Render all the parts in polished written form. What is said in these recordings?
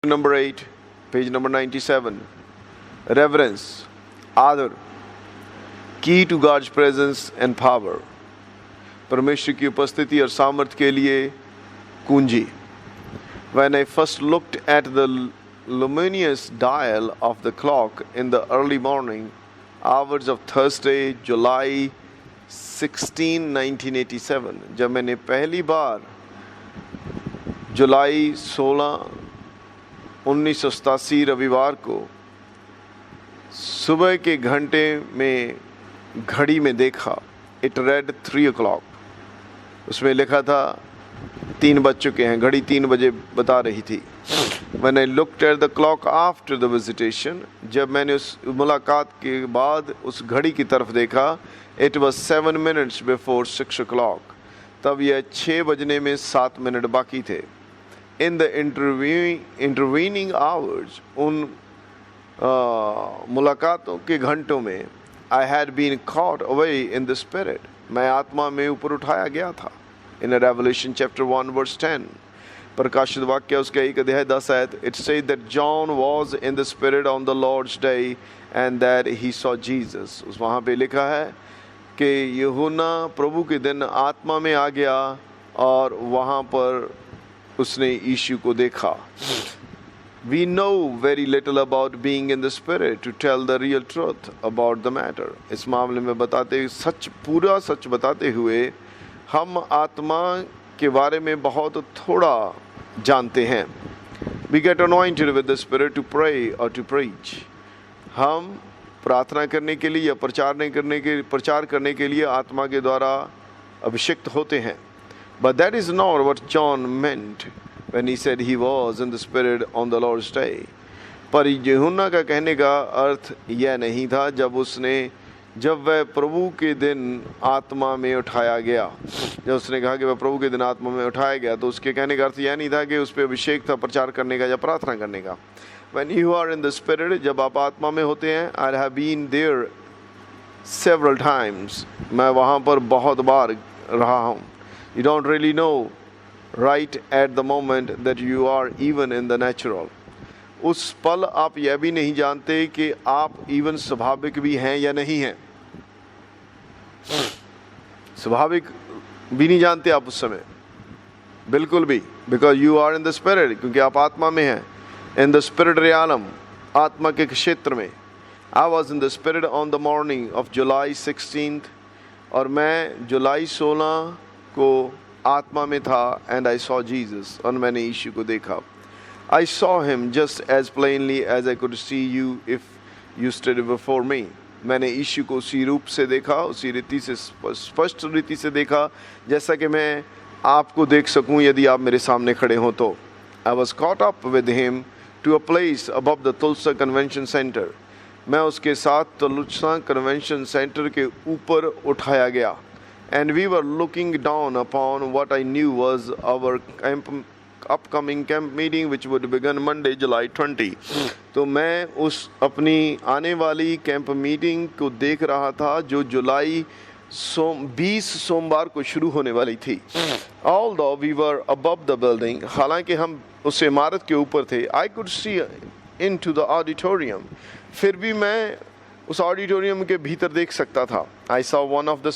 Number 8, page number 97. Reverence, आदर, key to God's presence and power. परमेश्वर की उपस्थिति और सामर्थ्य के लिए कुंजी. When I first looked at the luminous dial of the clock in the early morning hours of Thursday, July 16, 1987, जब मैंने पहली बार जुलाई 16, 1987 रविवार को सुबह के घंटे में घड़ी में देखा, इट रेड 3 o'clock. उसमें लिखा था 3 बज चुके हैं, घड़ी 3 बजे बता रही थी. When I looked at the clock after the visitation, जब मैंने उस मुलाकात के बाद उस घड़ी की तरफ देखा, it was 7 minutes before 6 o'clock. तब यह 6 बजने में 7 मिनट बाकी थे. In the intervening hours, उन मुलाकातों के घंटों में I had been caught away in the spirit. मैं आत्मा में ऊपर उठाया गया था. In Revelation chapter 1 verse 10, प्रकाशित वाक्य उसके 1 अध्याय 10 आयत, it said that John was in the spirit on the Lord's day and that he saw Jesus. उस वहाँ पे लिखा है कि यूहन्ना प्रभु के दिन आत्मा में आ गया और वहाँ पर उसने यीशु को देखा. We know very little about being in the spirit to tell the real truth about the matter. इस मामले में पूरा सच बताते हुए हम आत्मा के बारे में बहुत थोड़ा जानते हैं. We get anointed with the spirit to pray or to preach. हम प्रार्थना करने के लिए या प्रचार करने के लिए आत्मा के द्वारा अभिषिक्त होते हैं. But that is not what John meant when he said he was in the spirit on the Lord's day. पर यूहन्ना का कहने का अर्थ यह नहीं था जब वह प्रभु के दिन आत्मा में उठाया गया. जब उसने कहा कि वह प्रभु के दिन आत्मा में उठाया गया, तो उसके कहने का अर्थ यह नहीं था कि उस पर अभिषेक था प्रचार करने का या प्रार्थना करने का. When you are in the spirit, जब आप आत्मा में होते हैं, I have been there several times. मैं वहाँ पर बहुत बार रहा हूँ. You don't really know right at the moment that you are even in the natural. उस पल आप यह भी नहीं जानते कि आप even स्वाभाविक भी हैं या नहीं हैं. स्वाभाविक भी नहीं जानते आप उस समय, बिल्कुल भी, because you are in the spirit, क्योंकि आप आत्मा में हैं. In the spirit realm, आत्मा के क्षेत्र में. I was in the spirit on the morning of July 16th, और मैं जुलाई 16 को आत्मा में था. And I saw Jesus, और मैंने यीशु को देखा. I saw him just as plainly as I could see you if you stood before me. मैंने यीशु को उसी रूप से देखा, उसी रीति से, स्पष्ट रीति से देखा जैसा कि मैं आपको देख सकूं यदि आप मेरे सामने खड़े हों तो. I was caught up with him to a place above the Tulsa Convention Center. मैं उसके साथ तुलसा कन्वेंशन सेंटर के ऊपर उठाया गया. And we were looking down upon what I knew was our upcoming camp meeting which would begin Monday, July 20. तो मैं उस अपनी आने वाली कैंप मीटिंग को देख रहा था जो जुलाई 20 सोमवार को शुरू होने वाली थी. Although we were above the building, हालांकि हम उस इमारत के ऊपर थे, I could see into the auditorium. फिर भी मैं उस ऑडिटोरियम के भीतर देख सकता था. I saw one of the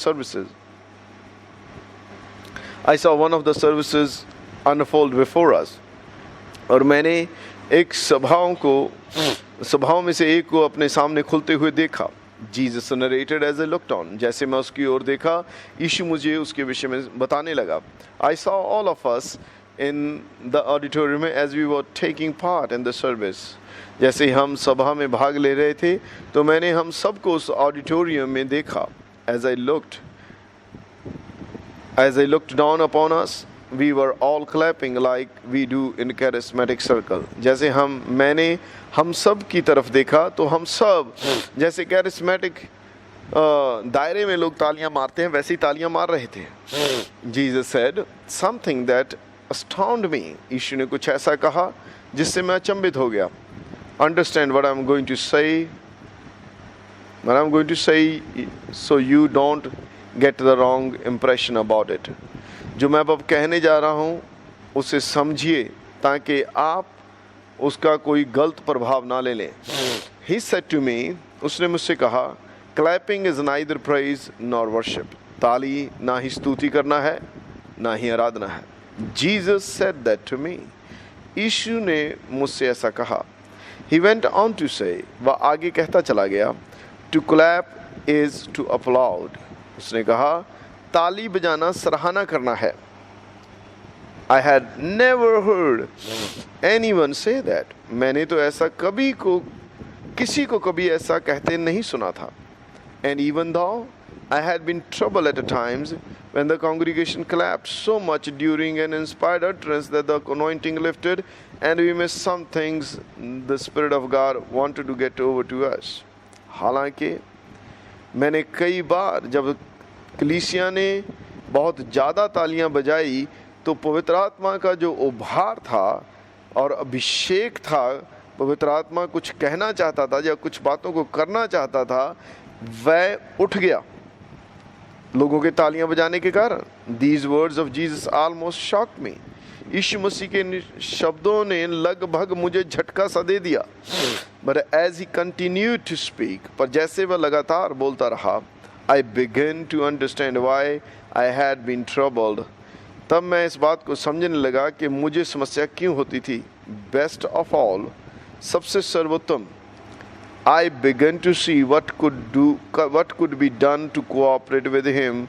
services unfold before us. और मैंने एक सभाओं में से एक को अपने सामने खुलते हुए देखा. Jesus narrated as I looked on. जैसे मैं उसकी ओर देखा, यीशु मुझे उसके विषय में बताने लगा. I saw all of us in the auditorium as we were taking part in the service. जैसे हम सभा में भाग ले रहे थे, तो मैंने हम सबको उस ऑडिटोरियम में देखा. As I looked down upon us, we were all clapping like we do in charismatic circle. जैसे मैंने हम सब की तरफ देखा, तो हम सब जैसे charismatic दायरे में लोग तालियां मारते हैं, वैसी तालियां मार रहे थे. Jesus said something that astounded me. यीशु ने कुछ ऐसा कहा जिससे मैं अचंभित हो गया. Understand what I'm going to say so you don't get the wrong impression about it. जो मैं अब कहने जा रहा हूँ उसे समझिए ताकि आप उसका कोई गलत प्रभाव ना ले लें। He said to me, उसने मुझसे कहा, clapping is neither praise nor worship, ताली ना ही स्तुति करना है ना ही आराधना है। Jesus said that to me, यीशु ने मुझसे ऐसा कहा। He went on to say, वह आगे कहता चला गया, to clap is to applaud, उसने कहा ताली बजाना सराहना करना है। I had never heard anyone say that, मैंने तो ऐसा किसी को कभी ऐसा कहते नहीं सुना था। And even though I had been troubled at times when the congregation clapped so much during an inspired utterance that the anointing lifted and we missed some things the Spirit of God wanted to get over to us. हालांकि मैंने कई बार जब कलीसिया ने बहुत ज़्यादा तालियां बजाई तो पवित्र आत्मा का जो उभार था और अभिषेक था, पवित्र आत्मा कुछ कहना चाहता था या कुछ बातों को करना चाहता था, वह उठ गया लोगों के तालियां बजाने के कारण। These words of Jesus almost shocked me. यीशु मसीह के शब्दों ने लगभग मुझे झटका सा दे दिया। But as he continued to speak, पर जैसे वह लगातार बोलता रहा, I began to understand why I had been troubled. तब मैं इस बात को समझने लगा कि मुझे समस्या क्यों होती थी। Best of all, सबसे सर्वोत्तम, I began to see what could be done to cooperate with him,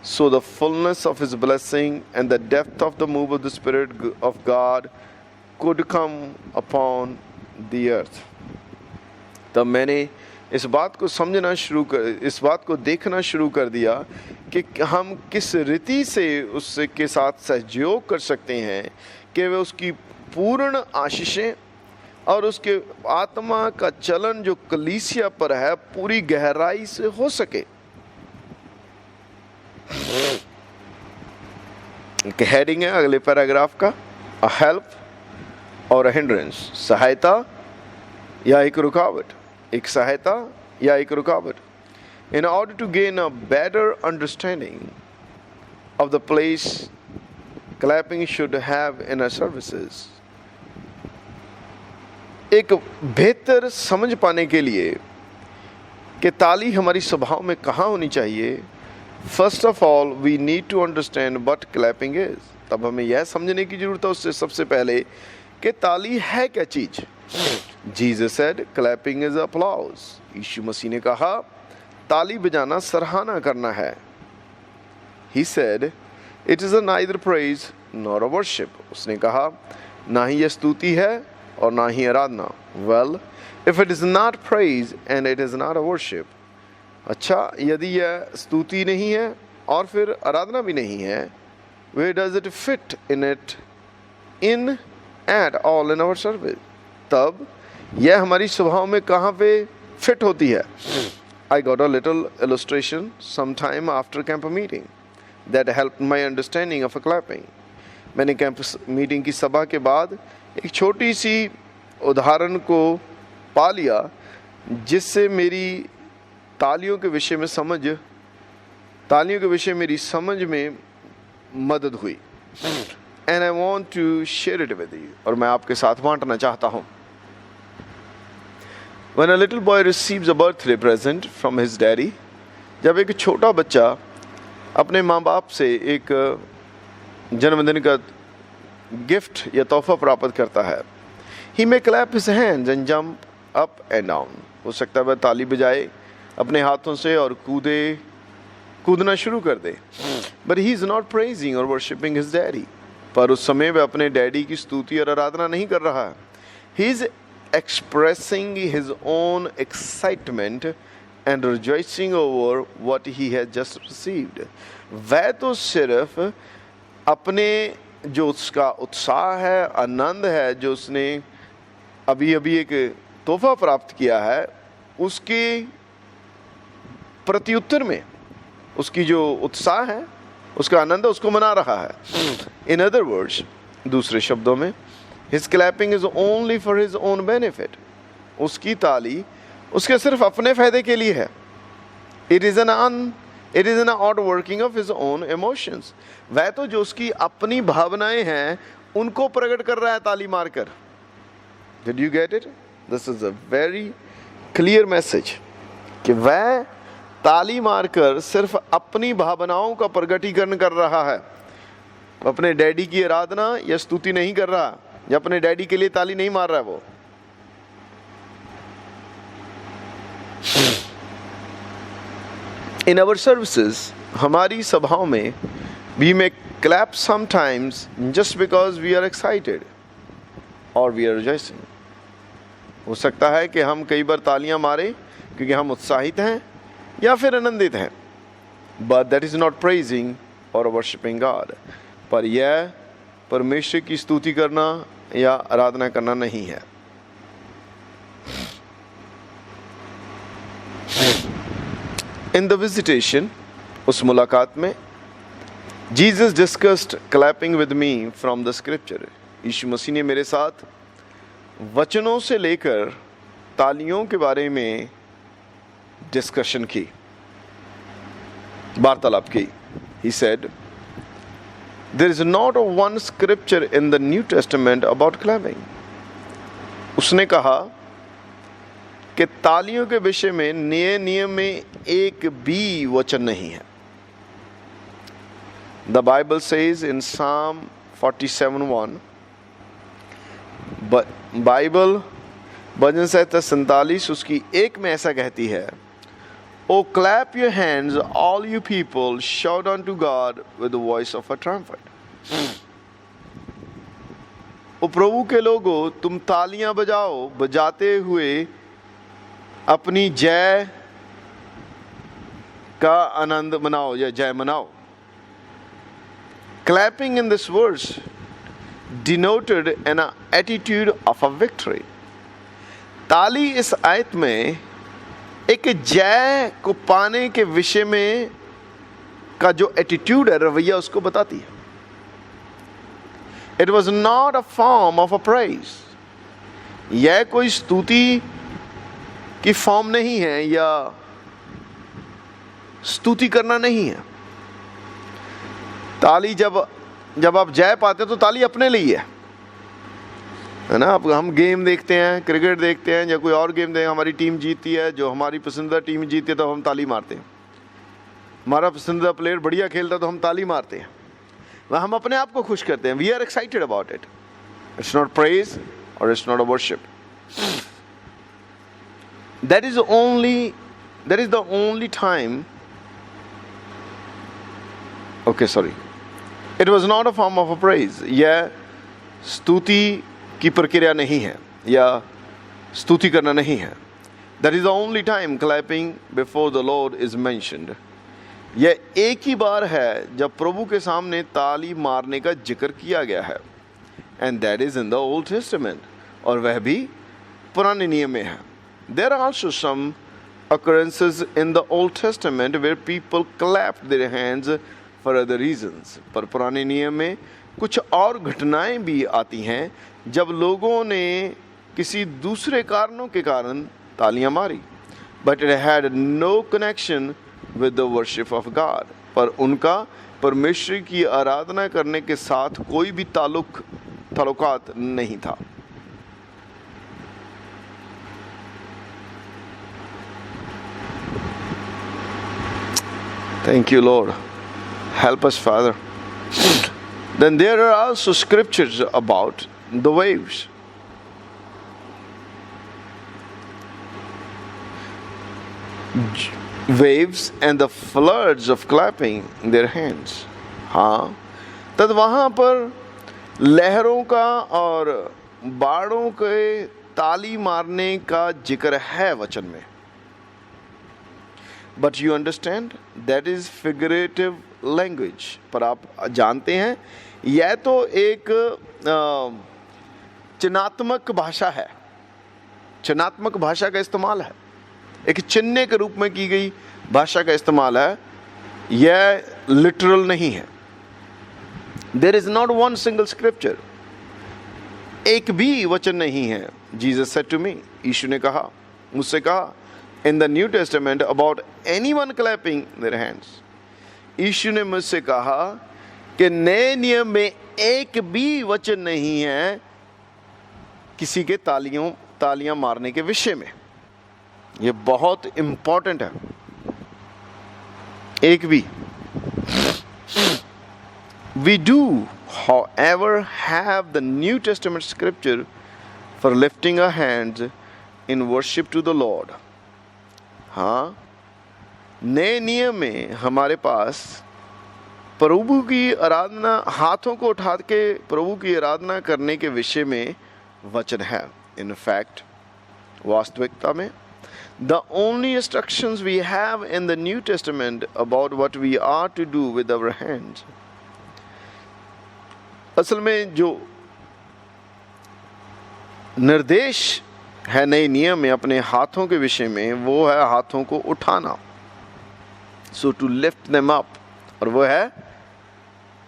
so the fullness of his blessing and the depth of the move of the Spirit of God could come upon the earth. तब मैंने इस बात को देखना शुरू कर दिया कि हम किस रीति से उसके साथ सहयोग कर सकते हैं कि वे उसकी पूर्ण आशीषें और उसके आत्मा का चलन जो कलीसिया पर है पूरी गहराई से हो सके। हेडिंग है अगले पैराग्राफ का, अ हेल्प और अ हिंड्रेंस, सहायता या एक रुकावट, एक सहायता या एक रुकावट। In order to gain a better understanding of the place clapping should have in our services, एक बेहतर समझ पाने के लिए कि ताली हमारी सभाओं में कहाँ होनी चाहिए, first of all we need to understand what clapping is. तब हमें यह समझने की जरूरत है उससे सबसे पहले कि ताली है क्या चीज। Jesus said clapping is applause, यीशु मसीह ने कहा ताली बजाना सराहना करना है। He said it is neither praise nor a worship, उसने कहा ना ही यह स्तुति है और ना ही आराधना। Well if it is not praise and it is not a worship, अच्छा यदि यह स्तुति नहीं है और फिर आराधना भी नहीं है, where does it fit in at all in our service, तब यह हमारी सभाओं में कहाँ पे फिट होती है। I got a little illustration sometime after camp meeting that helped my understanding of a clapping. मैंने कैंपस मीटिंग की सभा के बाद एक छोटी सी उदाहरण को पा लिया जिससे मेरी तालियों के विषय मेरी समझ में मदद हुई। And I want to share it with you, और मैं आपके साथ बांटना चाहता हूँ। When a little boy receives a birthday present from his daddy, जब एक छोटा बच्चा अपने माँ बाप से एक जन्मदिन का गिफ्ट या तोहफा प्राप्त करता है, he may clap his hands and jump up and down. हो सकता है वह ताली बजाए अपने हाथों से और कूदना शुरू कर दे। But he is not praising or worshipping his daddy. पर उस समय वह अपने डैडी की स्तुति और आराधना नहीं कर रहा है। He is expressing his own excitement and rejoicing over what he has just received. वह तो सिर्फ अपने जो उसका उत्साह है, आनंद है, जो उसने अभी एक तोहफा प्राप्त किया है, उसके प्रत्युत्तर में उसकी जो उत्साह है, उसका आनंद है, उसको मना रहा है। In other words, दूसरे शब्दों में, his clapping is only for his own benefit. उसकी ताली उसके सिर्फ अपने फायदे के लिए है। It is an outworking of his own emotions. वह तो जो उसकी अपनी भावनाएं हैं उनको प्रकट कर रहा है ताली मारकर। Did you get it? This is a very clear message कि वह ताली मारकर सिर्फ अपनी भावनाओं का प्रकटीकरण कर रहा है, अपने डैडी की आराधना या स्तुति नहीं कर रहा, या अपने डैडी के लिए ताली नहीं मार रहा है वो। In our services, हमारी सभाओं में we may clap sometimes just because we are excited or we are rejoicing. हो सकता है कि हम कई बार तालियां मारें क्योंकि हम उत्साहित हैं या फिर आनंदित हैं, but that is not praising or worshiping God. पर यह परमेश्वर की स्तुति करना या आराधना करना नहीं है। In the visitation, उस मुलाकात में, Jesus discussed clapping with me from the scripture. यीशु मसीह ने मेरे साथ वचनों से लेकर तालियों के बारे में डिस्कशन की, वार्तालाप की। He said, there is not one scripture in the New Testament about clapping. उसने कहा कि तालियों के विषय में नए नियम में एक भी वचन नहीं है। The Bible says in Psalm 47:1, Bible भजन संहिता 47 उसकी 1 में ऐसा कहती है, Oh, clap your hands, all you people, shout unto God with the voice of a trumpet. ओ प्रभु के लोगों, तुम तालियां बजाओ, बजाते हुए अपनी जय का आनंद मनाओ या जय मनाओ। Clapping in this verse denoted an attitude of a victory. ताली इस आयत में एक जय को पाने के विषय में का जो एटीट्यूड है, रवैया, उसको बताती है। It was not a form of a praise. यह कोई स्तुति की फॉर्म नहीं है या स्तुति करना नहीं है। ताली जब आप जय पाते हैं तो ताली अपने लिए है ना। अब हम गेम देखते हैं, क्रिकेट देखते हैं या कोई और गेम देखते हैं, हमारी टीम जीतती है, जो हमारी पसंदीदा टीम जीतती है तो हम ताली मारते हैं। हमारा पसंदीदा प्लेयर बढ़िया खेलता है तो हम ताली मारते हैं, वह हम अपने आप को खुश करते हैं। We are excited about it. It's not praise और it's not a worship. That is the only time, okay sorry, it was not a form of a praise. यह स्तुति की प्रक्रिया नहीं है या स्तुति करना नहीं है। That is the only time clapping before the Lord is mentioned. यह एक ही बार है जब प्रभु के सामने ताली मारने का जिक्र किया गया है, and that is in the Old Testament, और वह भी पुराने नियम में है। There are also some occurrences in the Old Testament where people clapped their hands for other reasons. पर पुराने नियम में कुछ और घटनाएं भी आती हैं जब लोगों ने किसी दूसरे कारणों के कारण तालियां मारी, but it had no connection with the worship of God. पर उनका परमेश्वर की आराधना करने के साथ कोई भी ताल्लुकात नहीं था। Thank you, Lord. Help us, Father. Then there are also scriptures about the waves. Waves and the floods of clapping their hands. हाँ, तब वहाँ पर लहरों का और बाढ़ों के ताली मारने का जिक्र है वचन में। But you understand that is figurative language. पर आप जानते हैं यह तो एक चिन्हात्मक भाषा है, चिन्हात्मक भाषा का इस्तेमाल है, एक चिन्ह के रूप में की गई भाषा का इस्तेमाल है, यह लिटरल नहीं है। There is not one single scripture. एक भी वचन नहीं है। Jesus said to me, यीशु ने कहा, मुझसे कहा, in the New Testament about anyone clapping their hands. यीशु ने मुझसे कहा कि नए नियम में एक भी वचन नहीं है किसी के तालियां मारने के विषय में। ये बहुत इंपॉर्टेंट है। एक भी We do, however, have the New Testament scripture for lifting our hands in worship to the Lord. हाँ, नए नियम में हमारे पास प्रभु की आराधना, हाथों को उठा के प्रभु की आराधना करने के विषय में वचन है। In fact, वास्तविकता में the only instructions we have in the New Testament about what we are to do with our hands, असल में जो निर्देश है नए नियम में अपने हाथों के विषय में, वो है हाथों को उठाना। So to lift them up, और वो है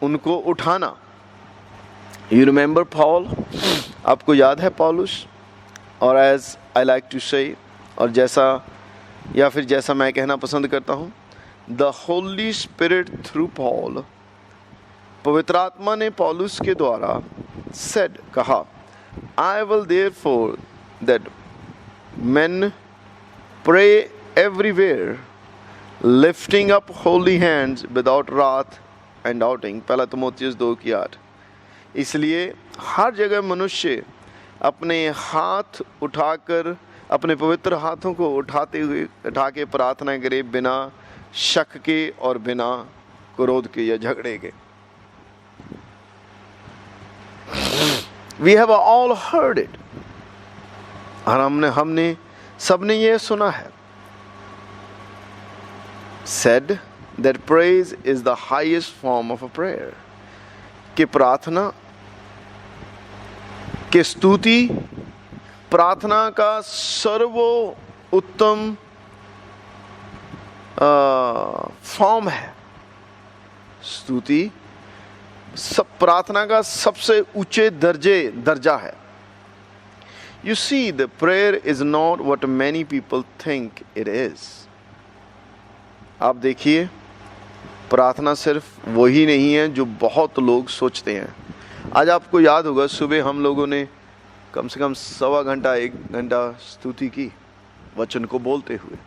उनको उठाना। You remember Paul? आपको याद है पौलुस? और as I like to say, और जैसा या फिर जैसा मैं कहना पसंद करता हूँ, The Holy Spirit through Paul, पवित्र आत्मा ने पौलुस के द्वारा said, कहा, I will therefore that men pray everywhere, lifting up holy hands without wrath and doubting। पहला तीमुथियुस 2:8। इसलिए हर जगह मनुष्य अपने हाथ उठाकर, अपने पवित्र हाथों को उठा के प्रार्थना करे, बिना शक के और बिना क्रोध के या झगड़े के। We have all heard it, और हमने सबने ये सुना है। Said that praise is the highest form of a prayer, कि प्रार्थना कि स्तुति प्रार्थना का सर्वोत्तम फॉर्म है। स्तुति सब प्रार्थना का सबसे ऊंचे दर्जा है। You see, the prayer is not what many people think it is. आप देखिए, प्रार्थना सिर्फ वही नहीं है जो बहुत लोग सोचते हैं। आज आपको याद होगा, सुबह हम लोगों ने कम से कम 1.25 घंटा 1 घंटा स्तुति की, वचन को बोलते हुए।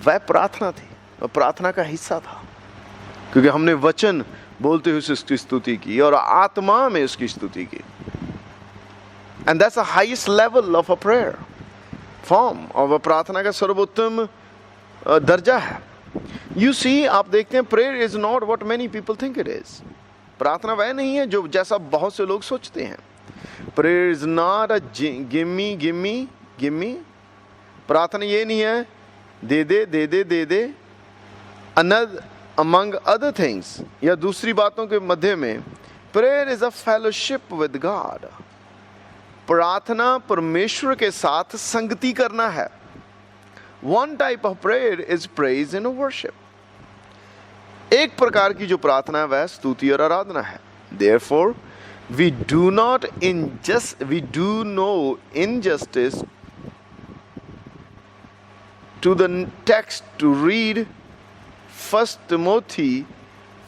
वह प्रार्थना थी, वह प्रार्थना का हिस्सा था, क्योंकि हमने वचन बोलते हुए उसकी स्तुति की और आत्मा में उसकी स्तुति की। And that's the highest level of a prayer form, और वह प्रार्थना का सर्वोत्तम दर्जा है। यू सी, आप देखते हैं, prayer is not what many people think it is. प्रार्थना वह नहीं है जो जैसा बहुत से लोग सोचते हैं। Prayer is not a gimme gimme gimme. प्रार्थना ये नहीं है दे दे दे दे दे दे। अनदर among other things, या दूसरी बातों के मध्य में, prayer is a fellowship with God। प्रार्थना परमेश्वर के साथ संगति करना है। One type of prayer is praise and worship। एक प्रकार की जो प्रार्थना है वह स्तुति और आराधना है। Therefore, we do no injustice to the text to read 1 Timothy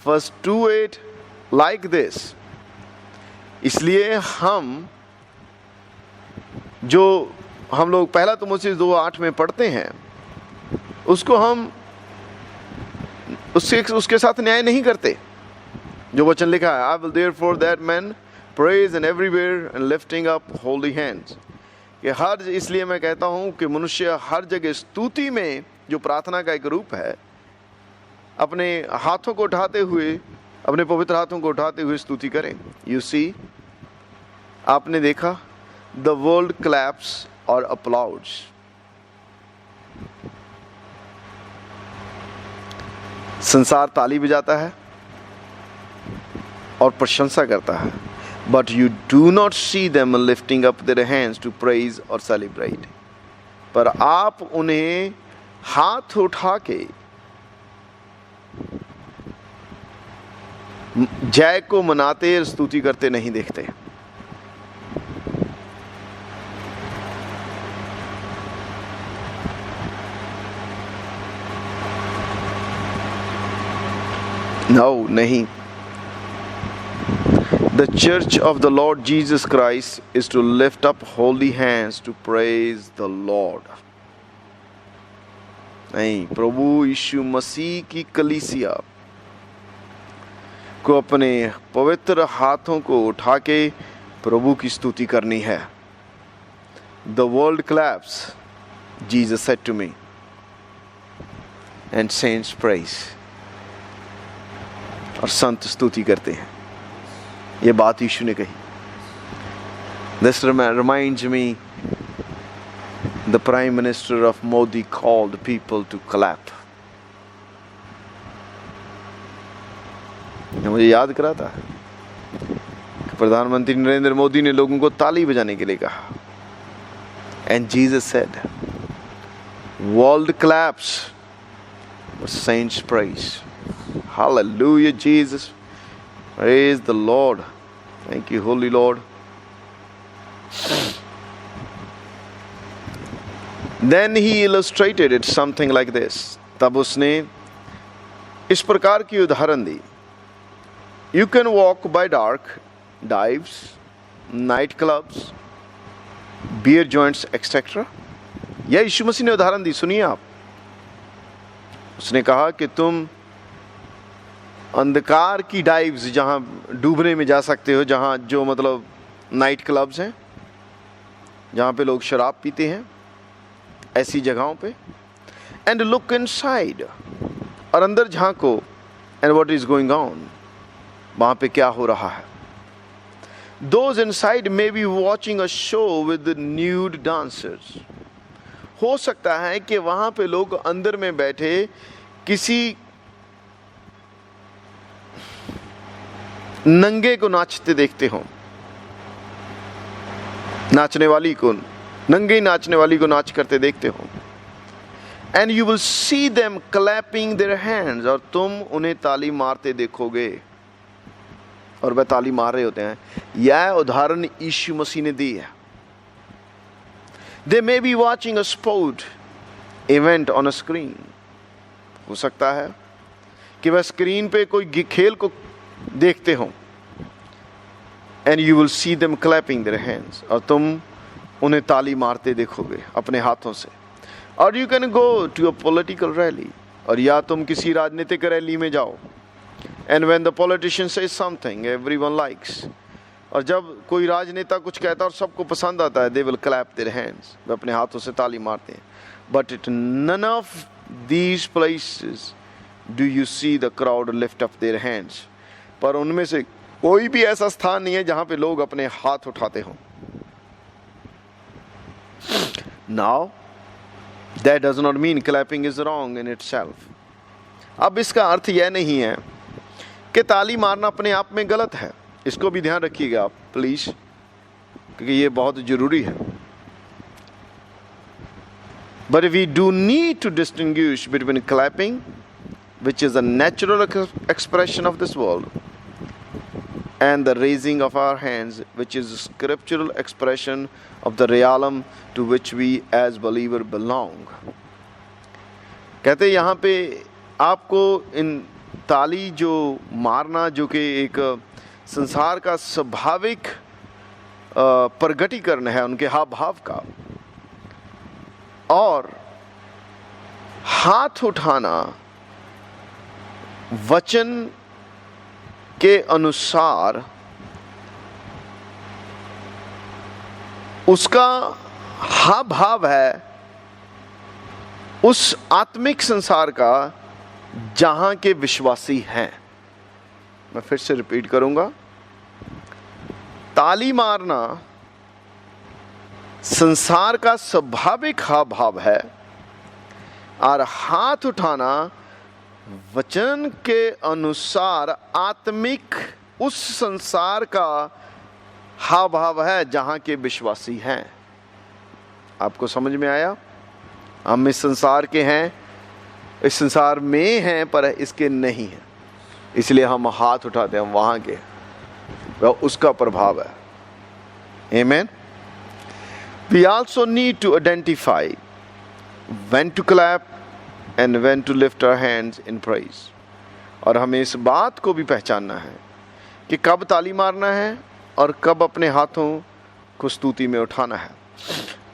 1:2-8 like this। इसलिए हम लोग पहला तीमुथियुस 2:8 में पढ़ते हैं, उसको हम उसके साथ न्याय नहीं करते जो वचन लिखा है। I will therefore that men praise and everywhere and lifting up holy hands। इसलिए मैं कहता हूँ कि मनुष्य हर जगह स्तुति में, जो प्रार्थना का एक रूप है, अपने हाथों को उठाते हुए, अपने पवित्र हाथों को उठाते हुए स्तुति करें। यू सी, आपने देखा, द वर्ल्ड क्लैप्स और अप्लाउड्स। संसार ताली बजाता है और प्रशंसा करता है, but you do not see them lifting up their hands to praise और सेलिब्रेट। पर आप उन्हें हाथ उठा के जय को मनाते और स्तुति करते नहीं देखते। No, नहीं। The The church of the Lord Jesus Christ is to lift up holy hands to praise the Lord. नहीं, प्रभु यीशु मसीह की कलीसिया को अपने पवित्र हाथों को उठा के प्रभु की स्तुति करनी है. The world claps, Jesus said to me, and saints praise. और संत स्तुति करते हैं. ये बात यीशु ने कही. This reminds me, the Prime Minister of Modi called people to clap. मुझे याद कराता है कि प्रधानमंत्री नरेंद्र मोदी ने लोगों को ताली बजाने के लिए कहा. And Jesus said, world claps, but saints praise. Hallelujah, Jesus. Praise the Lord. Thank you, Holy Lord. Then he illustrated it something like this. तब उसने इस प्रकार की उदाहरण दी. You can walk by dark, dives, night clubs, beer joints, etc. यह यीशु मसीह ने उदाहरण दी. सुनिए आप. उसने कहा कि तुम अंधकार की डाइव्स, जहाँ डूबने में जा सकते हो, जहाँ जो मतलब नाइट क्लब्स हैं, जहाँ पे लोग शराब पीते हैं, ऐसी जगहों पे. एंड लुक इनसाइड, और अंदर झांको. And what is going on, वहाँ पे क्या हो रहा है. Those inside may be watching a show with the nude dancers. हो सकता है कि वहाँ पे लोग अंदर में बैठे किसी नंगे को नाचते देखते हो, नाचने वाली को, नंगे नाचने वाली को नाच करते देखते हो. And you will see them clapping their hands, और तुम उन्हें ताली मारते देखोगे. और वह ताली मार रहे होते हैं. यह उदाहरण यीशु मसीह ने दी है. They may be watching a sport event on a screen. हो सकता है कि वह स्क्रीन पे कोई खेल को देखते हो. And you will see them clapping their hands, और तुम उन्हें ताली मारते देखोगे अपने हाथों से. और you can go to a political rally, और या तुम किसी राजनीतिक रैली में जाओ. And when the politician says something everyone likes, और जब कोई राजनेता कुछ कहता है और सबको पसंद आता है, they will clap their hands, वे अपने हाथों से ताली मारते हैं. But it none of these places do you see the crowd lift up their hands. पर उनमें से कोई भी ऐसा स्थान नहीं है जहां पे लोग अपने हाथ उठाते हों. Now that does not mean clapping is wrong in itself. अब इसका अर्थ यह नहीं है कि ताली मारना अपने आप में गलत है. इसको भी ध्यान रखिएगा आप प्लीज, क्योंकि ये बहुत जरूरी है. But we do need to distinguish between clapping, which is a natural expression of this world, and the raising of our hands, which is a scriptural expression of the realm to which we as believer belong. कहते यहाँ पे आपको इन ताली जो मारना, जो कि एक संसार का स्वाभाविक प्रगटीकरण है उनके हाव भाव का, और हाथ उठाना वचन के अनुसार उसका हाव भाव है उस आत्मिक संसार का जहां के विश्वासी हैं. मैं फिर से रिपीट करूंगा. ताली मारना संसार का स्वाभाविक हाव भाव है, और हाथ उठाना वचन के अनुसार आत्मिक उस संसार का हाव भाव है जहां के विश्वासी हैं. आपको समझ में आया? हम इस संसार के हैं, इस संसार में हैं, पर इसके नहीं हैं, इसलिए हम हाथ उठाते हैं. वहां के वह उसका प्रभाव है. Amen. We also need to identify when to clap and when to lift our hands in praise. और हमें इस बात को भी पहचानना है कि कब ताली मारना है और कब अपने हाथों को स्तुति में उठाना है।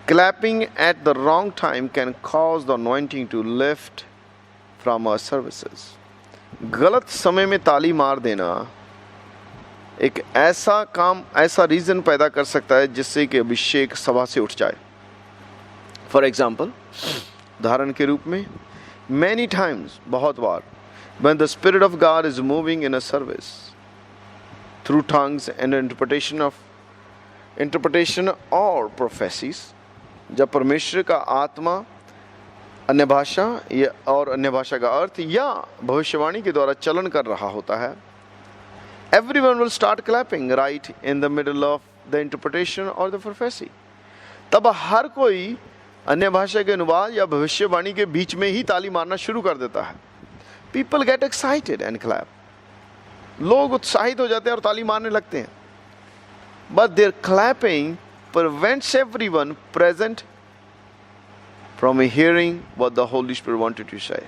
Clapping at the wrong time can cause the anointing to lift from our services. गलत समय में ताली मार देना एक ऐसा काम, ऐसा रीज़न पैदा कर सकता है जिससे कि अभिषेक सभा से उठ जाए। फॉर एग्जाम्पल, उदाहरण के रूप में, मैनी टाइम्स, बहुत बार, when the Spirit of God is moving in a service through tongues and interpretation or prophecies, जब परमेश्वर का आत्मा अन्य भाषा या और अन्य भाषा का अर्थ या भविष्यवाणी के द्वारा चलन कर रहा होता है, everyone will start clapping right in the middle of the interpretation or the prophecy. तब हर कोई अन्य भाषा के अनुवाद या भविष्यवाणी के बीच में ही ताली मारना शुरू कर देता है। People get excited and clap. लोग उत्साहित हो जाते हैं और ताली मारने लगते हैं। But their clapping prevents everyone present from hearing what the Holy Spirit wanted to say.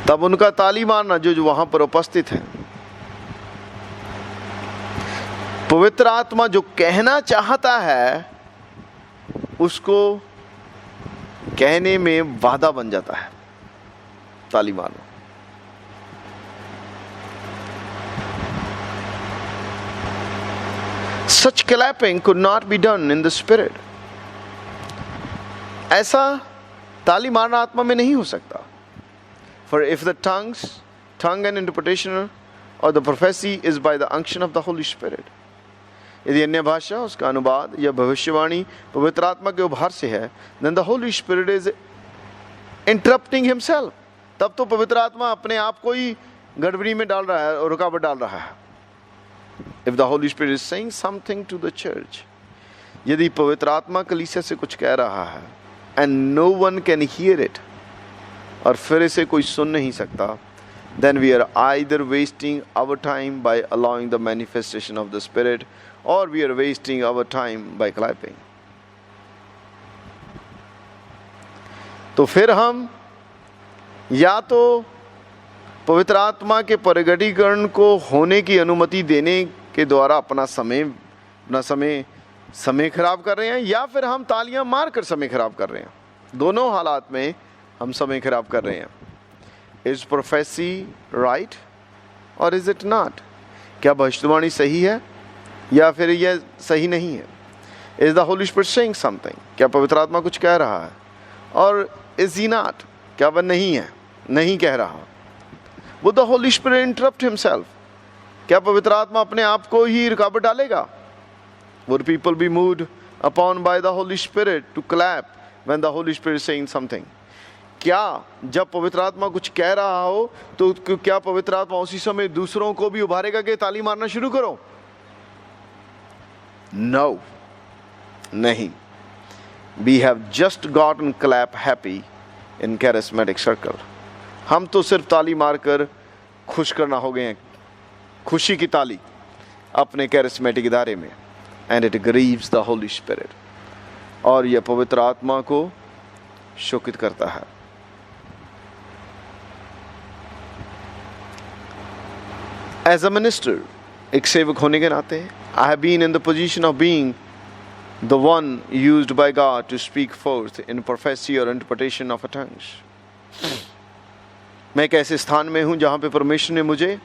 तब उनका ताली मारना जो वहां पर उपस्थित है, पवित्र आत्मा जो कहना चाहता है उसको कहने में बाधा बन जाता है ताली मारना। Such clapping could not be done in the spirit. ऐसा ताली मारना आत्मा में नहीं हो सकता। For if the tongue and interpretation or the prophecy is by the unction of the Holy Spirit, यदि अन्य भाषा, उसका अनुवाद या भविष्यवाणी पवित्र आत्मा के उभार से है, then the Holy Spirit is interrupting himself. तब तो पवित्र आत्मा अपने आप को ही गड़बड़ी में डाल रहा है और रुकावट डाल रहा है। If the Holy Spirit is saying something to the church, यदि पवित्र आत्मा कलीसिया से कुछ कह रहा है and no one can hear it, और फिर इसे कोई सुन नहीं सकता, then we are either wasting our time by allowing the manifestation of the Spirit, or we are wasting our time by clapping. तो फिर हम या तो पवित्र आत्मा के प्रगटीकरण को होने की अनुमति देने के द्वारा अपना समय खराब कर रहे हैं, या फिर हम तालियां मारकर समय खराब कर रहे हैं। दोनों हालात में हम समय खराब कर रहे हैं। इज प्रोफेसी राइट और इज इट नॉट? क्या भविष्यवाणी सही है या फिर यह सही नहीं है? Is the Holy spirit saying something? क्या पवित्र आत्मा कुछ कह रहा है? और इज ही नॉट? क्या वह नहीं है, नहीं कह रहा? Would the Holy Spirit interrupt himself? क्या पवित्र आत्मा अपने आप को ही रुकावट डालेगा? Would people be moved upon by the Holy Spirit to clap when the Holy Spirit is saying something? क्या जब पवित्र आत्मा कुछ कह रहा हो तो क्या पवित्र आत्मा उसी समय दूसरों को भी उभारेगा कि ताली मारना शुरू करो? No, नहीं। We have just gotten clap happy in charismatic circle. हम तो सिर्फ ताली मारकर खुश करना हो गए हैं, खुशी की ताली अपने कैरिस्मेटिक इदारे में। And it Greaves the Holy spirit, और यह पवित्र आत्मा को शोकित करता है। एज अ मिनिस्टर, एक सेवक होने के नाते, I have been in the position of being the one used by God to speak forth in prophecy और इंटरप्रिटेशन ऑफ टंग्स। मैं एक ऐसे स्थान में हूं जहां पे परमेश्वर ने मुझे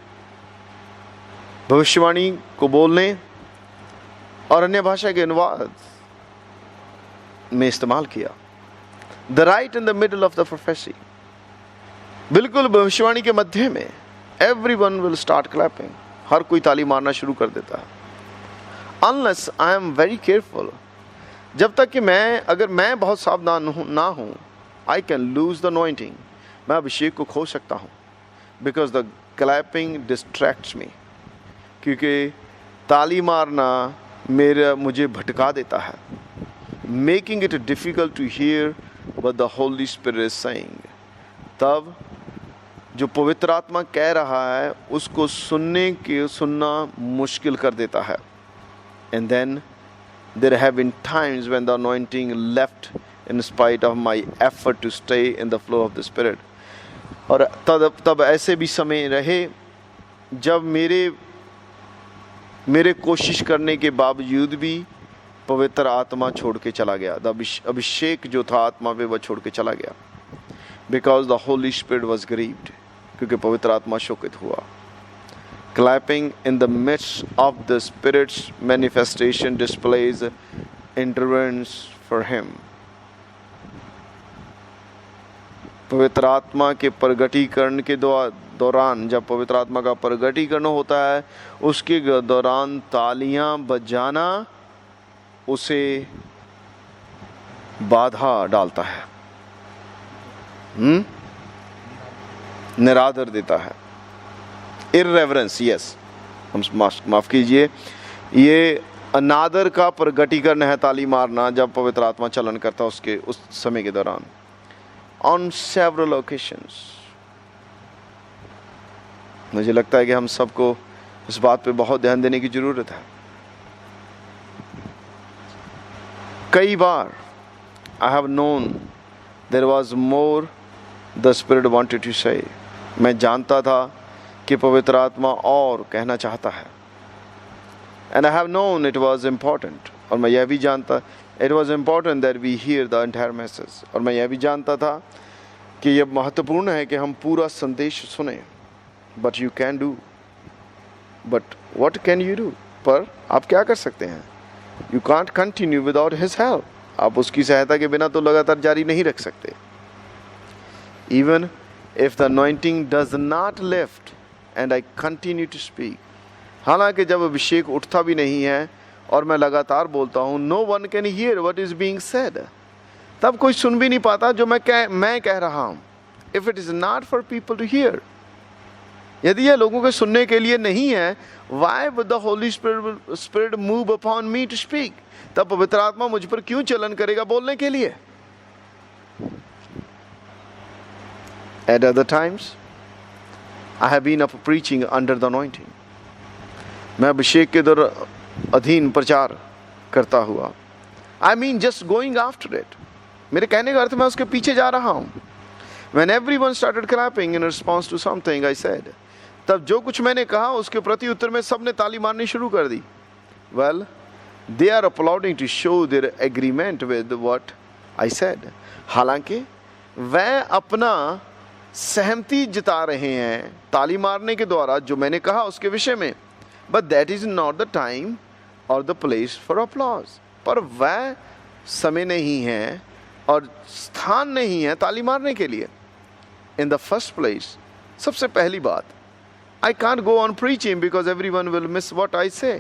भविष्यवाणी को बोलने और अन्य भाषा के अनुवाद में इस्तेमाल किया। The right in the middle of the prophecy, बिल्कुल भविष्यवाणी के मध्य में, एवरीवन विल स्टार्ट क्लैपिंग, हर कोई ताली मारना शुरू कर देता है। Unless I am very careful, जब तक कि अगर मैं बहुत सावधान ना हूं, I can lose the anointing, मैं अभिषेक को खो सकता हूँ। बिकॉज द क्लैपिंग डिस्ट्रैक्ट्स मी, क्योंकि ताली मारना मुझे भटका देता है, making it difficult to here what the Holy spirit is saying. तब जो पवित्र आत्मा कह रहा है उसको सुनना मुश्किल कर देता है। And then there have been times when the anointing left in spite of my effort to stay in the flow of the Spirit. और तब ऐसे भी समय रहे जब मेरे कोशिश करने के बावजूद भी पवित्र आत्मा छोड़ के चला गया। अभिषेक जो था आत्मा पे वह छोड़ के चला गया। Because the Holy Spirit was grieved, क्योंकि पवित्र आत्मा शोकित हुआ। Clapping in the midst of the Spirit's manifestation displays irreverence for him. पवित्र आत्मा के प्रगटीकरण के दौरान, जब पवित्र आत्मा का प्रगटीकरण होता है, उसके दौरान तालियां बजाना उसे बाधा डालता है, निरादर देता है, इररेवरेंस। यस, हम माफ कीजिए, ये अनादर का प्रगटीकरण है ताली मारना जब पवित्र आत्मा चलन करता है उस समय के दौरान। ऑन सेवरल ओकेशंस, मुझे लगता है कि हम सबको इस बात पे बहुत ध्यान देने की जरूरत है। कई बार I have known there was more the Spirit wanted to say, मैं जानता था कि पवित्र आत्मा और कहना चाहता है। And I have known it was important, और मैं यह भी जानता, it was important that we hear the entire message, और मैं यह भी जानता था कि यह महत्वपूर्ण है कि हम पूरा संदेश सुने। But you can do, but what can you do, पर आप क्या कर सकते हैं? You can't continue without his help, आप उसकी सहायता के बिना तो लगातार जारी नहीं रख सकते। Even if the anointing does not lift and I continue to speak, हालांकि जब अभिषेक उठता भी नहीं है और मैं लगातार बोलता हूँ, no one can hear what is being said, तब कोई सुन भी नहीं पाता जो मैं कह रहा हूँ। If it is not for people to hear, यदि यह लोगों के सुनने के लिए नहीं है, why would the Holy Spirit move upon me to speak, तब पवित्र आत्मा मुझ पर क्यों चलन करेगा बोलने के लिए? At other times I have been up preaching under the anointing, मैं अभिषेक के अधीन प्रचार करता हुआ, I mean just going after it, मेरे कहने का अर्थ मैं उसके पीछे जा रहा हूं। When everyone started clapping in response to something I said, तब जो कुछ मैंने कहा उसके प्रति उत्तर में सबने ताली मारनी शुरू कर दी। Well, they are applauding to show their agreement with what I said. हालांकि वह अपना सहमति जता रहे हैं ताली मारने के द्वारा जो मैंने कहा उसके विषय में। But that is not the time or the place for applause. पर वह समय नहीं है और स्थान नहीं है ताली मारने के लिए। In the first place, सबसे पहली बात, I can't go on preaching because everyone will miss what I say.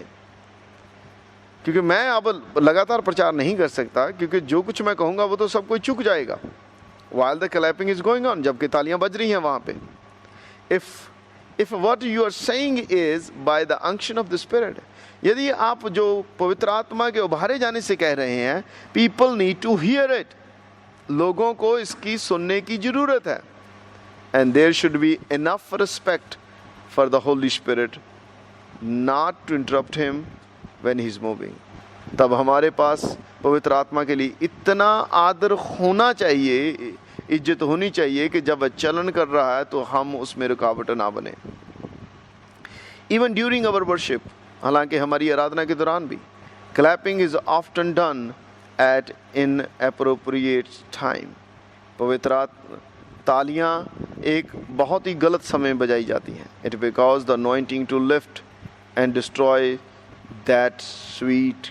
क्योंकि मैं अब लगातार प्रचार नहीं कर सकता, क्योंकि जो कुछ मैं कहूँगा वो तो सब कोई चूक जाएगा। While the clapping is going on, जबकि तालियां बज रही हैं वहाँ पे। If what you are saying is by the unction of the Spirit, यदि आप जो पवित्र आत्मा के उभारे जाने से कह रहे हैं, people need to hear it, लोगों को इसकी सुनने की जरूरत है। And there should be enough respect for the Holy Spirit not to interrupt him when he is moving. तब हमारे पास पवित्र आत्मा के लिए इतना आदर होना चाहिए, इज्जत होनी चाहिए कि जब वह चलन कर रहा है तो हम उसमें रुकावट ना बने। Even during our worship, हालांकि हमारी आराधना के दौरान भी, clapping is often done at inappropriate time. पवित्र तालियां एक बहुत ही गलत समय बजाई जाती हैं। It because the anointing to lift and destroy that sweet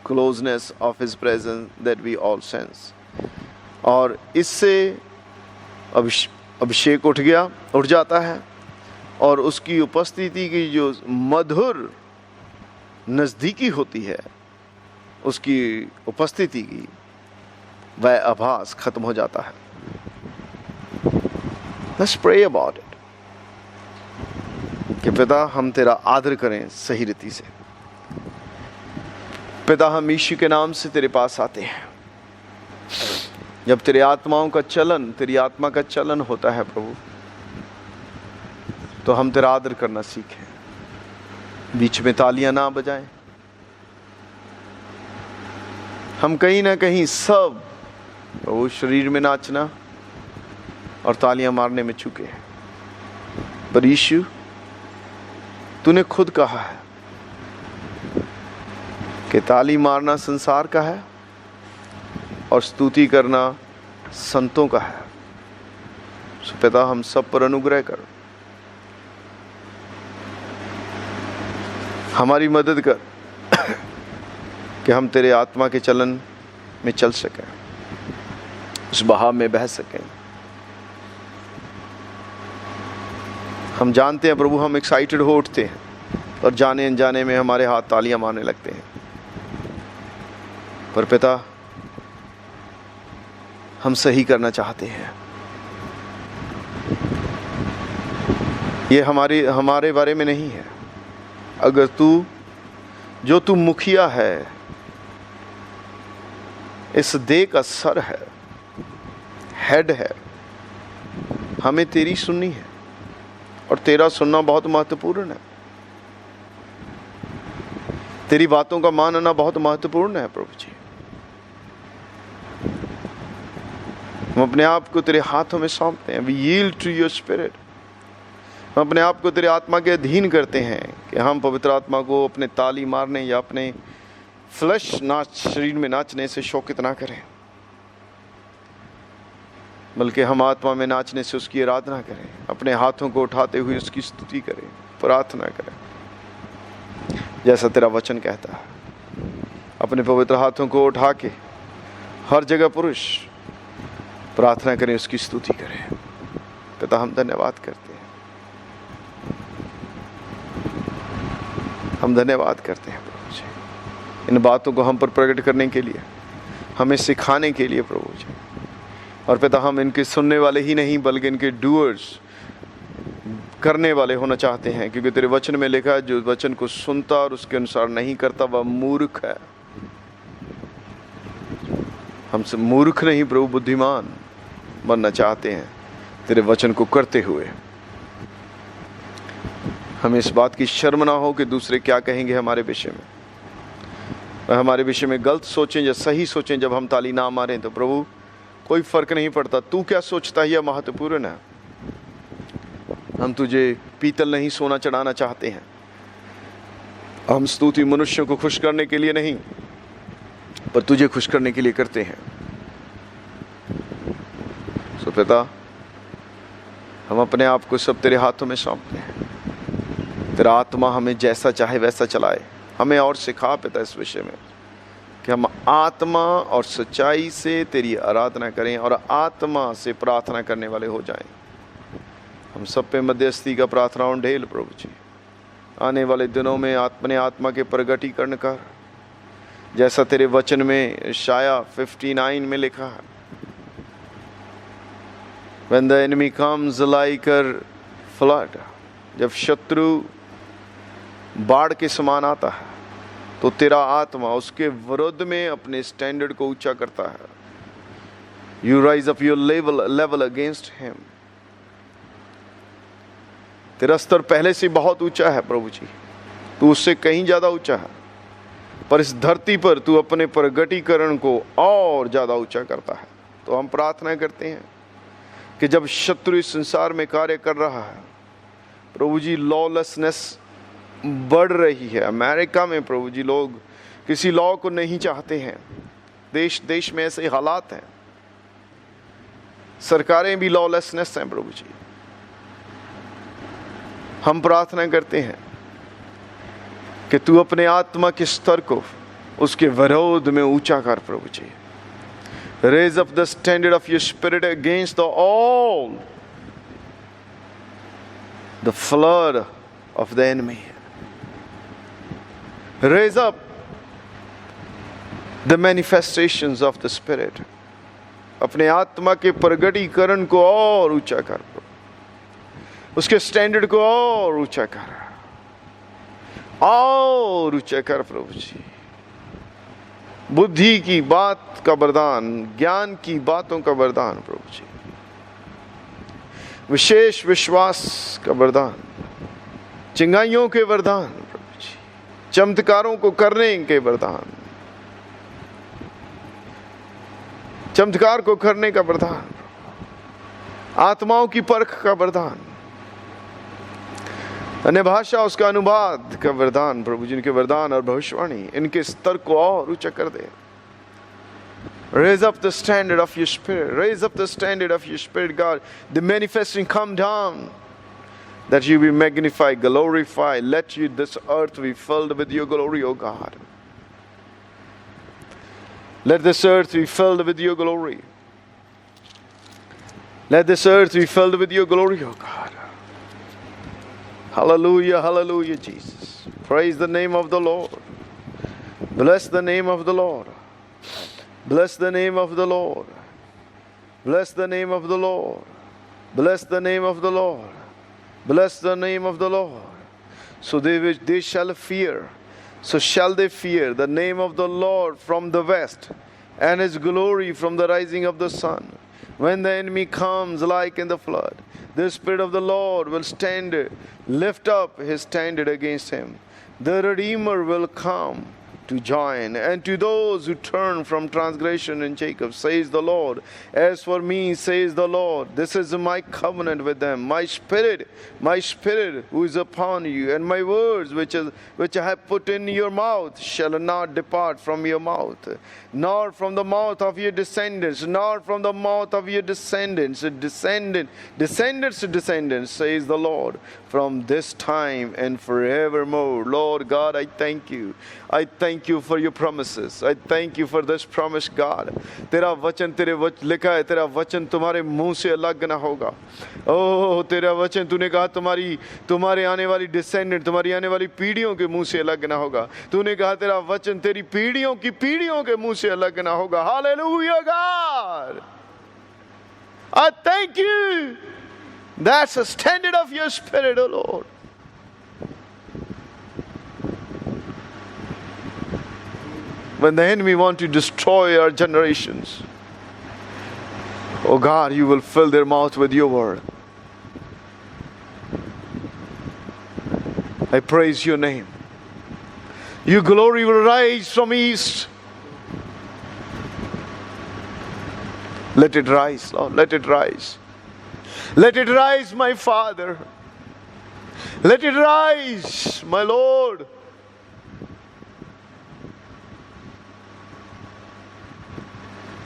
closeness of His presence that we all sense. और इससे अभिषेक उठ जाता है और उसकी उपस्थिति की जो मधुर नज़दीकी होती है, उसकी उपस्थिति की वह आभास खत्म हो जाता है। Let's pray about it. कि पिता हम तेरा आदर करें सही रीति से। पिता हम यीशु के नाम से तेरे पास आते हैं। जब तेरे आत्माओं का चलन, तेरी आत्मा का चलन होता है प्रभु, तो हम तेरा आदर करना सीखें। बीच में तालियां ना बजाएं। हम कहीं ना कहीं सब प्रभु शरीर में नाचना और तालियां मारने में चूके हैं। पर यीशु, तूने खुद कहा है कि ताली मारना संसार का है और स्तुति करना संतों का है। सो पिता, हम सब पर अनुग्रह कर, हमारी मदद कर कि हम तेरे आत्मा के चलन में चल सकें, उस बहाव में बह सकें। हम जानते हैं प्रभु, हम एक्साइटेड हो उठते हैं और जाने अनजाने में हमारे हाथ तालियां मारने लगते हैं। पर पिता, हम सही करना चाहते हैं। ये हमारे बारे में नहीं है। अगर तू मुखिया है, इस देह का सर है, हेड है, हमें तेरी सुननी है और तेरा सुनना बहुत महत्वपूर्ण है। तेरी बातों का मानना बहुत महत्वपूर्ण है प्रभु जी। हम अपने आप को तेरे हाथों में सौंपते हैं। We yield to your Spirit. हम अपने आप को तेरे आत्मा के अधीन करते हैं कि हम पवित्र आत्मा को अपने ताली मारने या अपने फ्लैश शरीर में नाचने से शौकित ना करें, बल्कि हम आत्मा में नाचने से उसकी आराधना करें, अपने हाथों को उठाते हुए उसकी स्तुति करें, प्रार्थना करें, जैसा तेरा वचन कहता है। अपने पवित्र हाथों को उठा के हर जगह पुरुष प्रार्थना करें, उसकी स्तुति करें। पिता, हम धन्यवाद करते हैं, हम धन्यवाद करते हैं प्रभु जी, इन बातों को हम पर प्रकट करने के लिए, हमें सिखाने के लिए प्रभु जी। और पिता, हम इनके सुनने वाले ही नहीं बल्कि इनके डूअर्स, करने वाले होना चाहते हैं, क्योंकि तेरे वचन में लिखा है, जो वचन को सुनता और उसके अनुसार नहीं करता वह मूर्ख है। हम सब मूर्ख नहीं प्रभु, बुद्धिमान बनना चाहते हैं तेरे वचन को करते हुए। हमें इस बात की शर्म ना हो कि दूसरे क्या कहेंगे हमारे विषय में, वह हमारे विषय में गलत सोचें या सही सोचें। जब हम ताली ना मारें तो प्रभु कोई फर्क नहीं पड़ता, तू क्या सोचता है यह महत्वपूर्ण है। हम तुझे पीतल नहीं सोना चढ़ाना चाहते हैं। हम स्तुति मनुष्यों को खुश करने के लिए नहीं, पर तुझे खुश करने के लिए करते हैं। सो पिता, हम अपने आप को सब तेरे हाथों में सौंपते हैं। तेरा आत्मा हमें जैसा चाहे वैसा चलाए। हमें और सिखा पिता इस विषय में कि हम आत्मा और सच्चाई से तेरी आराधना करें और आत्मा से प्रार्थना करने वाले हो जाएं। हम सब पे मध्यस्थी का प्रार्थना उंडेल प्रभु जी। आने वाले दिनों में अपने आत्मा के प्रगटीकरण कर, जैसा तेरे वचन में शाया 59 में लिखा है, When the enemy comes like a flood, जब शत्रु बाढ़ के समान आता है तो तेरा आत्मा उसके विरुद्ध में अपने स्टैंडर्ड को ऊंचा करता है। You rise up your level against him. तेरा स्तर पहले से बहुत ऊंचा है प्रभु जी, तू उससे कहीं ज्यादा ऊंचा है, पर इस धरती पर तू अपने प्रगटीकरण को और ज्यादा ऊंचा करता है। तो हम प्रार्थना करते हैं कि जब शत्रु इस संसार में कार्य कर रहा है प्रभु जी, लॉलेसनेस बढ़ रही है अमेरिका में प्रभु जी, लोग किसी लॉ को नहीं चाहते हैं। देश देश में ऐसे हालात हैं, सरकारें भी लॉलेसनेस हैं प्रभु जी। हम प्रार्थना करते हैं कि तू अपने आत्मा के स्तर को उसके विरोध में ऊंचा कर प्रभु जी। Raise up the standard of your spirit against all the flood of the enemy. Raise up the manifestations of the spirit. अपने आत्मा के प्रगटीकरण को और ऊंचा कर, उसके स्टैंडर्ड को और ऊंचा कर, और ऊंचा कर प्रभु जी। बुद्धि की बात का वरदान, ज्ञान की बातों का वरदान प्रभु जी, विशेष विश्वास का वरदान, चिंगाइयों के वरदान प्रभु जी, चमत्कारों को करने के वरदान, चमत्कार को करने का वरदान, आत्माओं की परख का वरदान, अन्य भाषा उसका अनुवाद का वरदान, प्रभु जिनके वरदान और भविष्यवाणी इनके स्तर को और ऊंचा कर दे। Raise up the standard of your spirit. Raise up the standard of your spirit, God. The manifesting come down, that you be magnified, glorified. Let you this earth be filled with your glory, O God. Let this earth be filled with your glory. Let this earth be filled with your glory, O God. Hallelujah, hallelujah, Jesus. Praise the name of the Lord. Bless the name of the Lord. Bless the name of the Lord. Bless the name of the Lord. Bless the name of the Lord. Bless the name of the Lord. So they shall fear. So shall they fear the name of the Lord from the west, and his glory from the rising of the sun. When the enemy comes like in the flood, the Spirit of the Lord will lift up his standard against him. The Redeemer will come to join, and to those who turn from transgression in Jacob, says the Lord. As for me, says the Lord, this is my covenant with them. My spirit who is upon you, and my words which I have put in your mouth shall not depart from your mouth, nor from the mouth of your descendants, nor from the mouth of your descendants, descendants to descendants, says the Lord, from this time and forevermore. Lord God, I thank you. I thank you for your promises. I thank you for this promise, God. तेरा वचन लिखा है, तेरा वचन तुम्हारे मुंह से अलग ना होगा। ओह, तेरा वचन तूने कहा तुम्हारे आने वाली डिसेंडेंट, तुम्हारी आने वाली पीढ़ियों के मुंह से अलग ना होगा। तूने कहा तेरा वचन तेरी पीढ़ियों की पीढ़ियों के मुंह से अलग ना होगा। Hallelujah, God. I thank you. That's the standard of your spirit, O Lord. When the enemy wants to destroy our generations, oh God, you will fill their mouth with your word. I praise your name. Your glory will rise from east. Let it rise, Lord. Let it rise. Let it rise, my Father. Let it rise, my Lord.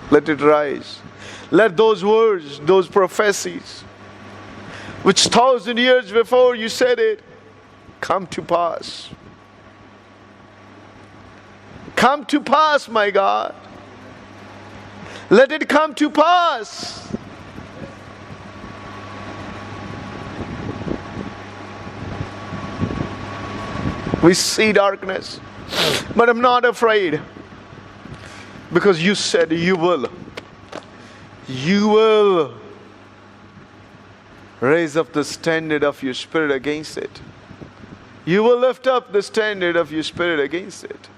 Let it rise. Let those words, those prophecies, which 1,000 years before you said it, come to pass. Come to pass, my God. Let it come to pass. We see darkness, but I'm not afraid, because you said you will raise up the standard of your spirit against it. You will lift up the standard of your spirit against it.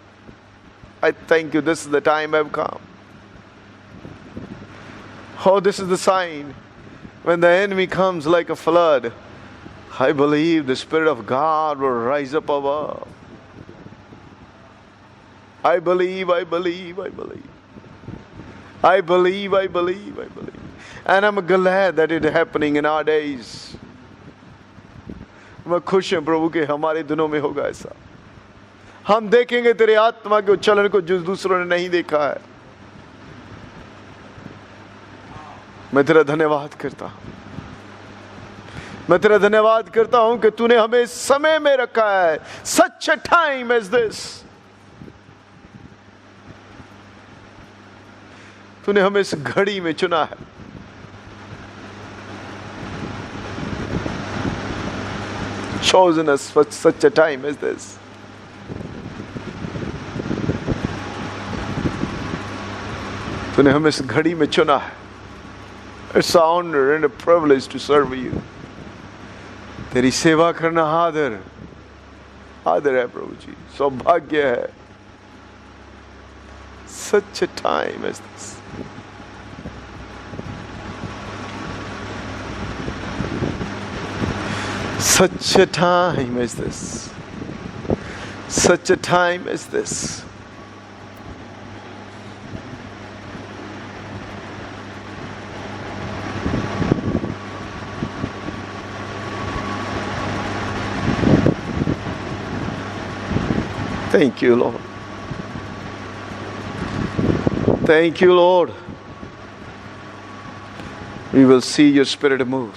I thank you. This is the time I've come. Oh, this is the sign. When the enemy comes like a flood, I believe the Spirit of God will rise up above. I believe. I believe. And I'm glad that it's happening in our days. मैं खुश हूं प्रभु के हमारे दिनों में होगा ऐसा। हम देखेंगे तेरे आत्मा के उच्चारण को जो दूसरों ने नहीं देखा है। मैं तेरा धन्यवाद करता हूं। मैं तेरा धन्यवाद करता हूं कि तूने हमें इस समय में रखा है। Such a time as this. तूने हमें इस घड़ी में चुना है। Chosen us for such a time as this. तूने हमें इस घड़ी में चुना है। It's an honor and a privilege to serve you. तेरी सेवा करना आदर है प्रभु जी, सौभाग्य है। Such a time as this. Such a time as this. Such a time as this. Thank you, Lord. Thank you, Lord. We will see your Spirit move.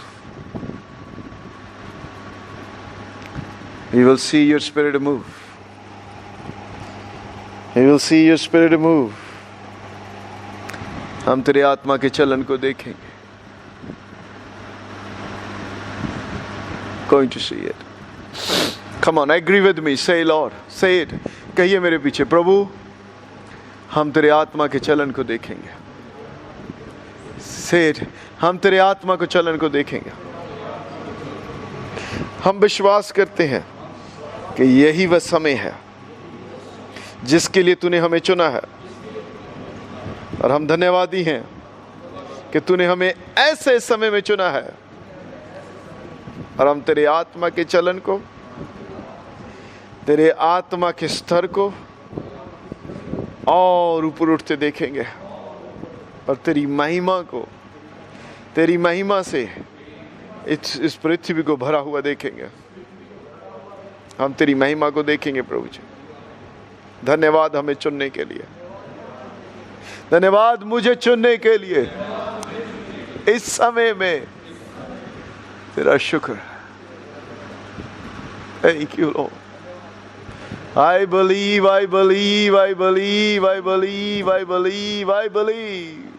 We will see your Spirit move. We will see your Spirit move. हम तेरे आत्मा के चलन को देखेंगे. Going to see it. Come on, agree with me. Say, Lord. Say it. कहिए मेरे पीछे, प्रभु हम तेरे आत्मा के चलन को देखेंगे. Say it. हम तेरे आत्मा को चलन को देखेंगे. हम विश्वास करते हैं कि यही वह समय है जिसके लिए तूने हमें चुना है, और हम धन्यवादी हैं कि तूने हमें ऐसे समय में चुना है, और हम तेरे आत्मा के चलन को, तेरे आत्मा के स्तर को और ऊपर उठते देखेंगे, और तेरी महिमा को, तेरी महिमा से इस पृथ्वी को भरा हुआ देखेंगे. हम तेरी महिमा को देखेंगे प्रभु जी. धन्यवाद हमें चुनने के लिए. धन्यवाद मुझे चुनने के लिए. इस समय में तेरा शुक्र. Thank you, Lord. I believe, I believe, I believe, I believe, I believe, I believe.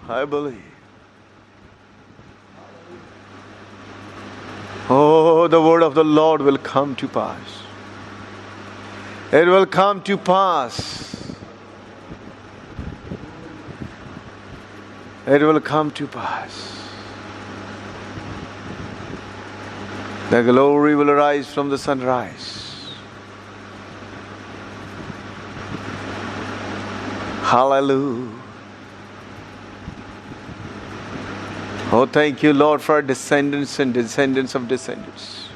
I believe. Oh, the word of the Lord will come to pass. It will come to pass. It will come to pass. The glory will arise from the sunrise. Hallelujah. Oh, thank you, Lord, for our descendants and descendants of descendants.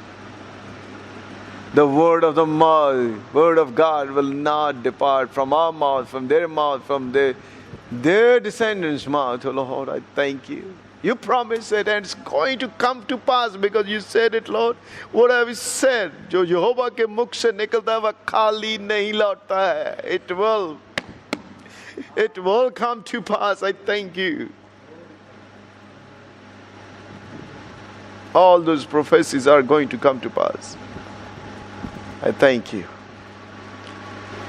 The word of the mouth, word of God will not depart from our mouth, from their mouth, from their descendants' mouth. Oh, Lord, I thank you. You promised it, and it's going to come to pass because you said it, Lord. What have you said? जो यहोवा के मुख से निकलता है वह खाली नहीं लौटता है. It will come to pass. I thank you. All those prophecies are going to come to pass. I thank you.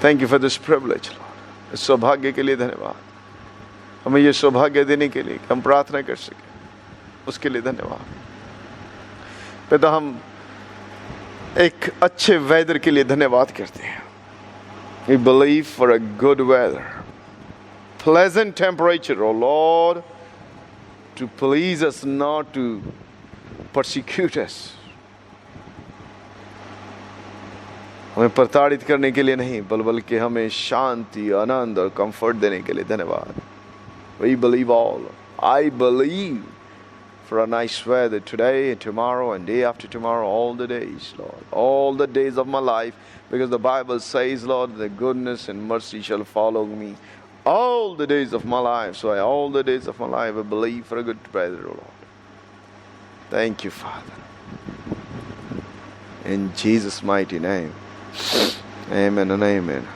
Thank you for this privilege, Lord. इस सौभाग्य के लिए धन्यवाद. हमें ये सौभाग्य देने के लिए कि हम प्रार्थना कर सकें, उसके लिए धन्यवाद. पिता, हम एक अच्छे वेदर के लिए धन्यवाद करते हैं. We believe for a good weather, pleasant temperature, oh Lord, to please us, not to persecute us. हमें प्रताड़ित करने के लिए नहीं, बल्कि हमें शांति, आनंद और कंफर्ट देने के लिए धन्यवाद. We believe all. I believe for a nice weather today and tomorrow and day after tomorrow, all the days, Lord. All the days of my life, because the Bible says, Lord, the goodness and mercy shall follow me all the days of my life. So all the days of my life, I believe for a good weather, Lord. Thank you, Father. In Jesus' mighty name. Amen and amen.